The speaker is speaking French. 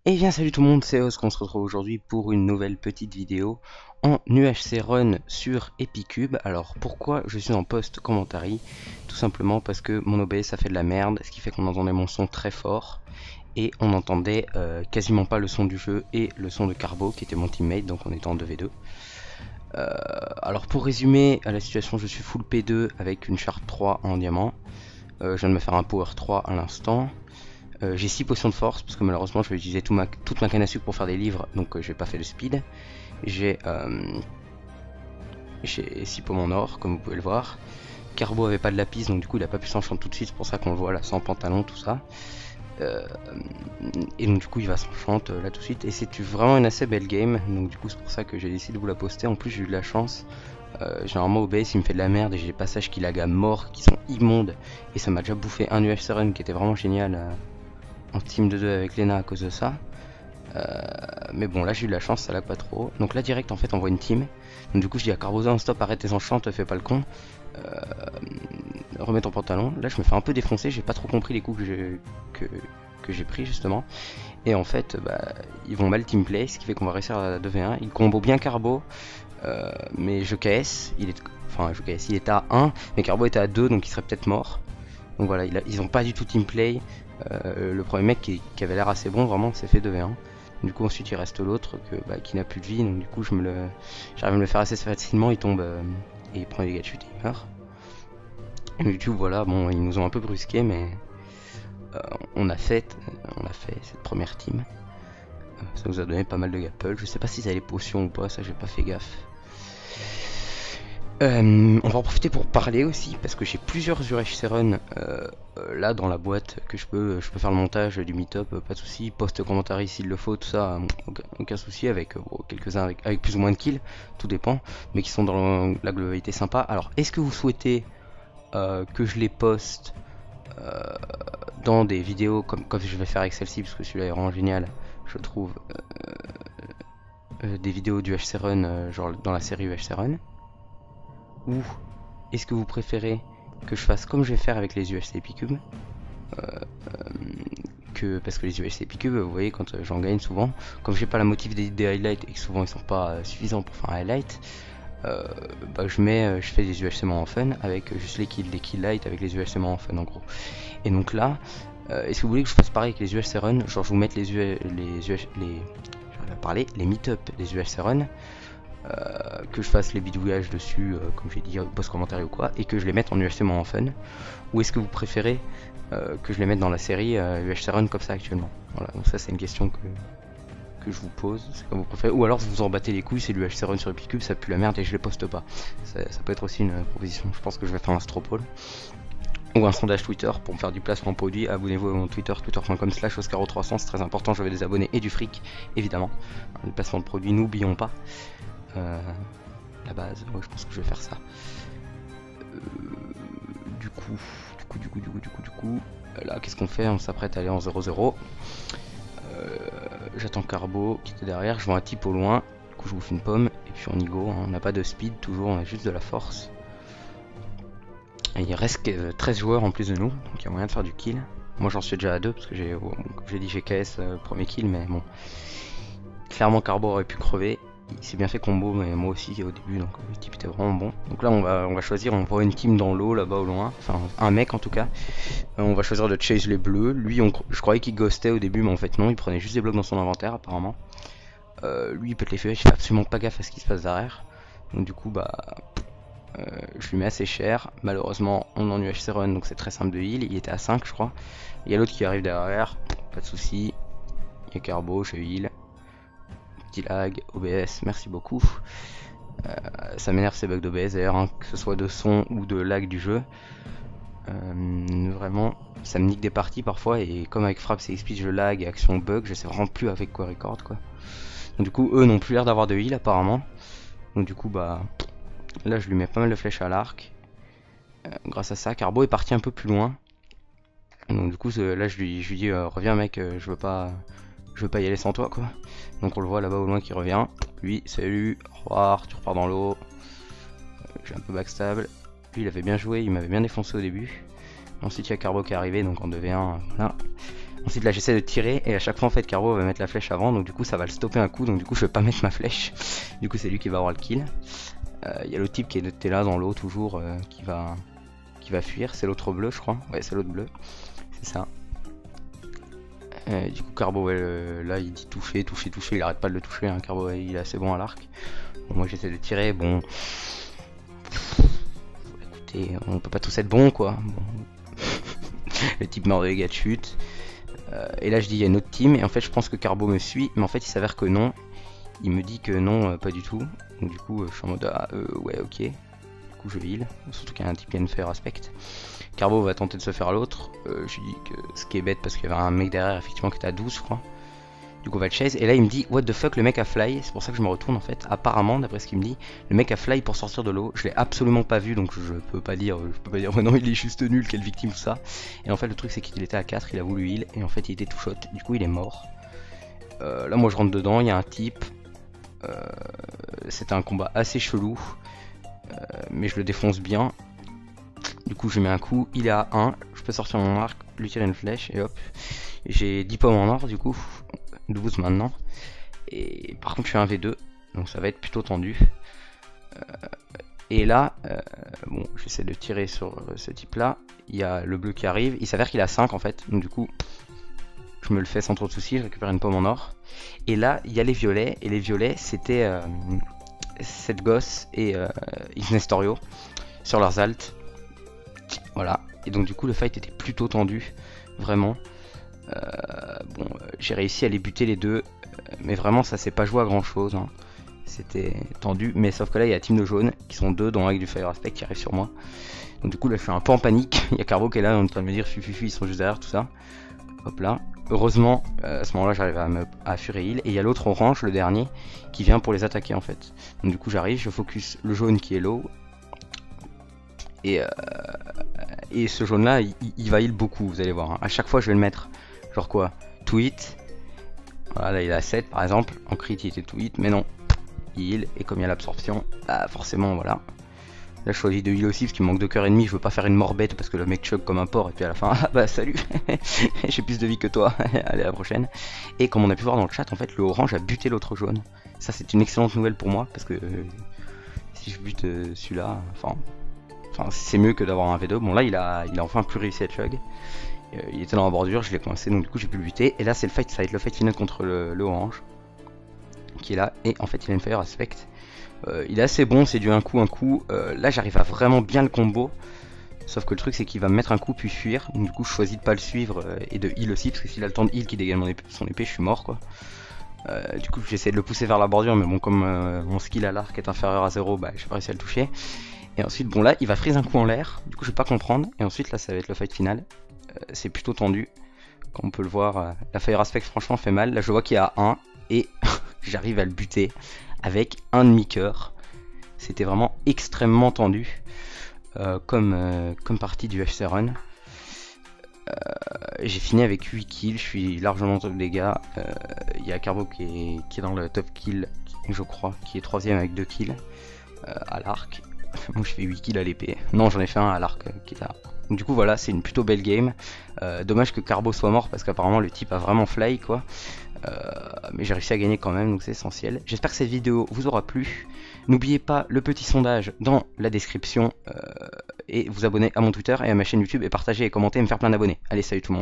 Eh bien salut tout le monde, c'est Oz qu'on se retrouve aujourd'hui pour une nouvelle petite vidéo en UHC Run sur Epicube. Alors pourquoi je suis en post-commentary? Tout simplement parce que mon OBS a fait de la merde, ce qui fait qu'on entendait mon son très fort et on entendait quasiment pas le son du jeu et le son de Carbo qui était mon teammate, donc on était en 2v2. Alors pour résumer à la situation, je suis full P2 avec une Sharp 3 en diamant. Je viens de me faire un Power 3 à l'instant. J'ai 6 potions de force parce que malheureusement je vais utiliser toute ma canne à sucre pour faire des livres, donc j'ai pas fait de speed. J'ai 6 pommes en or comme vous pouvez le voir. Carbo avait pas de lapis donc du coup il a pas pu s'enchanter tout de suite, c'est pour ça qu'on le voit là sans pantalon tout ça. Euh, et donc du coup il va s'enchanter là tout de suite et c'est vraiment une assez belle game, donc du coup c'est pour ça que j'ai décidé de vous la poster. En plus j'ai eu de la chance, généralement OBS il me fait de la merde et j'ai des passages qui lag à mort qui sont immondes et ça m'a déjà bouffé un UHC run qui était vraiment génial en team de 2 avec Lena à cause de ça. Mais bon, là j'ai eu de la chance, ça lag pas trop. Donc là direct en fait on voit une team. Donc du coup je dis à Carboza, stop, arrête tes enchants, te fais pas le con. Euh, Remets ton pantalon. Là je me fais un peu défoncer, j'ai pas trop compris les coups que j'ai pris justement. Et en fait ils vont mal teamplay, ce qui fait qu'on va réussir à 2v1. Il combo bien Carbo, mais je KS, il était à 1, mais Carbo était à 2 donc il serait peut-être mort. Donc voilà, ils ont pas du tout teamplay. Le premier mec qui avait l'air assez bon vraiment s'est fait 2v1. Du coup ensuite il reste l'autre qui n'a plus de vie, donc du coup j'arrive à me le faire assez facilement, il tombe et il prend des dégâts de chute et il meurt. Et du coup voilà, bon ils nous ont un peu brusqué mais euh, on, a fait, on a fait cette première team. Ça nous a donné pas mal de gapple, je sais pas si ça a les potions ou pas, ça j'ai pas fait gaffe. On va en profiter pour parler aussi parce que j'ai plusieurs UHC Run là dans la boîte que je peux faire le montage du meet-up, pas de soucis, post-commentary s'il le faut, tout ça, aucun souci avec quelques-uns avec plus ou moins de kills, tout dépend, mais qui sont dans la globalité sympa. Alors est-ce que vous souhaitez que je les poste euh, dans des vidéos comme je vais faire avec celle-ci parce que celui-là est vraiment génial, je trouve, des vidéos du UHC Run genre dans la série UHC Run? Ou est-ce que vous préférez que je fasse comme je vais faire avec les UHC Epicube, parce que les UHC Epicube, vous voyez, quand j'en gagne souvent, comme j'ai pas la motive des highlights et que souvent ils sont pas suffisants pour faire un highlight, je fais des UHC en fun avec juste les kills light avec les UHC en fun en gros. Et donc là, est-ce que vous voulez que je fasse pareil avec les UHC run, genre je vous mette les meet-up des UHC run, que je fasse les bidouillages dessus, comme j'ai dit, post-commentaire ou quoi, et que je les mette en UHC en fun? Ou est-ce que vous préférez que je les mette dans la série UHC Run comme ça actuellement? Voilà, donc ça c'est une question que je vous pose, c'est comme vous préférez. Ou alors vous vous en battez les couilles, c'est l'UHC Run sur Epicube, ça pue la merde et je les poste pas. Ça peut être aussi une proposition. Je pense que je vais faire un stropole ou un sondage Twitter pour me faire du placement produit. Abonnez-vous à mon Twitter, twitter.com/oscaro300, c'est très important, je veux des abonnés et du fric, évidemment. Le placement de produit, n'oublions pas. Euh, la base, ouais, je pense que je vais faire ça. Du coup, là, qu'est-ce qu'on fait? On s'apprête à aller en 0-0. J'attends Carbo qui était derrière, je vois un type au loin. Du coup, je bouffe une pomme et puis on y go. Hein. On n'a pas de speed, toujours, on a juste de la force. Et il reste 13 joueurs en plus de nous, donc il y a moyen de faire du kill. Moi, j'en suis déjà à 2 parce que comme j'ai dit, j'ai KS premier kill, mais bon. Clairement, Carbo aurait pu crever. Il s'est bien fait combo, mais moi aussi au début, donc le type était vraiment bon. Donc là, on va choisir, on voit une team dans l'eau là-bas au loin, enfin un mec en tout cas. On va choisir de chase les bleus. Lui, je croyais qu'il ghostait au début, mais en fait non, il prenait juste des blocs dans son inventaire apparemment. Lui, il pète les feux, je fais absolument pas gaffe à ce qui se passe derrière. Donc du coup, je lui mets assez cher. Malheureusement, on en UHC run, donc c'est très simple de heal. Il était à 5, je crois. Il y a l'autre qui arrive derrière, pas de soucis. Il y a Carbo, je heal. Petit lag, OBS, merci beaucoup. Ça m'énerve ces bugs d'OBS d'ailleurs, hein, que ce soit de son ou de lag du jeu. Vraiment, ça me nique des parties parfois et comme avec Frappe CXP je lag et action bug, je sais vraiment plus avec quoi record quoi. Donc du coup eux n'ont plus l'air d'avoir de heal apparemment. Donc du coup là je lui mets pas mal de flèches à l'arc. Grâce à ça, Carbo est parti un peu plus loin. Donc du coup là je lui dis reviens mec, je veux pas y aller sans toi quoi. Donc on le voit là-bas au loin qui revient. Lui, salut, au revoir, tu repars dans l'eau. J'ai un peu backstab. Lui il avait bien joué, il m'avait bien défoncé au début. Ensuite il y a Carbo qui est arrivé, donc en 2v1, voilà. Ensuite là j'essaie de tirer et à chaque fois en fait Carbo va mettre la flèche avant, donc du coup ça va le stopper un coup, donc du coup je vais pas mettre ma flèche. Du coup c'est lui qui va avoir le kill. Il y a l'autre type qui était là dans l'eau toujours, qui va fuir. C'est l'autre bleu je crois. Ouais c'est l'autre bleu. C'est ça. Du coup Carbo là il dit toucher, il arrête pas de le toucher, hein. Carbo il est assez bon à l'arc. Bon, moi j'essaie de tirer, bon. Écoutez, on peut pas tous être bons quoi. Bon. Le type meurt de dégâts de chute. Et là je dis il y a une autre team et en fait je pense que Carbo me suit, mais en fait il s'avère que non. Il me dit que non, pas du tout. Donc du coup je suis en mode ouais ok. Du coup je heal, surtout qu'il y a un type qui a une fire aspect. Carbo va tenter de se faire l'autre. Je lui dis que ce qui est bête parce qu'il y avait un mec derrière effectivement qui était à 12 je crois. Du coup on va le chase et là il me dit what the fuck, le mec a fly. C'est pour ça que je me retourne en fait. Apparemment d'après ce qu'il me dit, le mec a fly pour sortir de l'eau. Je l'ai absolument pas vu donc je peux pas dire oh non il est juste nul, quelle victime tout ça. Et en fait le truc c'est qu'il était à 4, il a voulu heal et en fait il était tout shot. Du coup il est mort. Là moi je rentre dedans, il y a un type. C'était un combat assez chelou. Mais je le défonce bien. Du coup je mets un coup, il est à 1, je peux sortir mon arc, lui tirer une flèche et hop. J'ai 10 pommes en or du coup, 12 maintenant. Et par contre je fais un V2, donc ça va être plutôt tendu. Et là, bon j'essaie de tirer sur ce type là, il y a le bleu qui arrive, il s'avère qu'il a 5 en fait, donc du coup je me le fais sans trop de soucis, je récupère une pomme en or. Et là il y a les violets, et les violets c'était cette gosse et Ignestorio sur leurs alts. Voilà, et donc du coup le fight était plutôt tendu, vraiment. Bon, j'ai réussi à les buter les deux, mais vraiment ça s'est pas joué à grand chose, hein. C'était tendu, mais sauf que là il y a la team de jaune qui sont deux dans avec du fire aspect qui arrive sur moi. Donc du coup là je suis un peu en panique, il y a Carbo qui est là en train de me dire fufu, ils sont juste derrière tout ça. Hop là, heureusement à ce moment là j'arrive à fuir et heal, et il y a l'autre orange, le dernier, qui vient pour les attaquer en fait. Donc du coup j'arrive, je focus le jaune qui est low. Et ce jaune là il va heal beaucoup, vous allez voir, hein. À chaque fois je vais le mettre genre quoi, tout hit. Voilà là il est à 7 par exemple, en crit il était tout hit, mais non, il heal, et comme il y a l'absorption, bah forcément voilà. Là je choisis de heal aussi parce qu'il me manque de cœur ennemi, je veux pas faire une mort bête parce que le mec chug comme un porc et puis à la fin, ah bah salut, j'ai plus de vie que toi, allez à la prochaine. Et comme on a pu voir dans le chat, en fait le orange a buté l'autre jaune. Ça c'est une excellente nouvelle pour moi parce que si je bute celui-là, enfin c'est mieux que d'avoir un V2. Bon là il a enfin plus réussi à chug. Il était dans la bordure, je l'ai coincé donc du coup j'ai pu le buter. Et là c'est le fight, ça va être le fight final contre le orange qui est là, et en fait il a une fire aspect. Il est assez bon, c'est du un coup. Là j'arrive à vraiment bien le combo. Sauf que le truc c'est qu'il va me mettre un coup puis fuir. Donc du coup je choisis de pas le suivre et de heal aussi, parce que s'il a le temps de heal qui dégage son épée, je suis mort quoi. Du coup j'essaie de le pousser vers la bordure, mais bon comme mon skill à l'arc est inférieur à 0, bah j'ai pas réussi à le toucher. Et ensuite bon là il va freeze un coup en l'air, du coup je vais pas comprendre. Et ensuite là ça va être le fight final. C'est plutôt tendu. Comme on peut le voir, la fire aspect franchement fait mal. Là je vois qu'il y a 1 et j'arrive à le buter avec un demi-coeur. C'était vraiment extrêmement tendu comme partie du HC Run. J'ai fini avec 8 kills, je suis largement top dégâts. Il y a Carbo qui est dans le top kill, je crois, qui est 3ème avec 2 kills à l'arc. Moi je fais 8 kills à l'épée. Non, j'en ai fait un à l'arc qui est là. Donc, du coup voilà, c'est une plutôt belle game. Dommage que Carbo soit mort parce qu'apparemment le type a vraiment fly quoi. Mais j'ai réussi à gagner quand même, donc c'est essentiel. J'espère que cette vidéo vous aura plu. N'oubliez pas le petit sondage dans la description et vous abonner à mon Twitter et à ma chaîne YouTube et partager et commenter et me faire plein d'abonnés. Allez, salut tout le monde.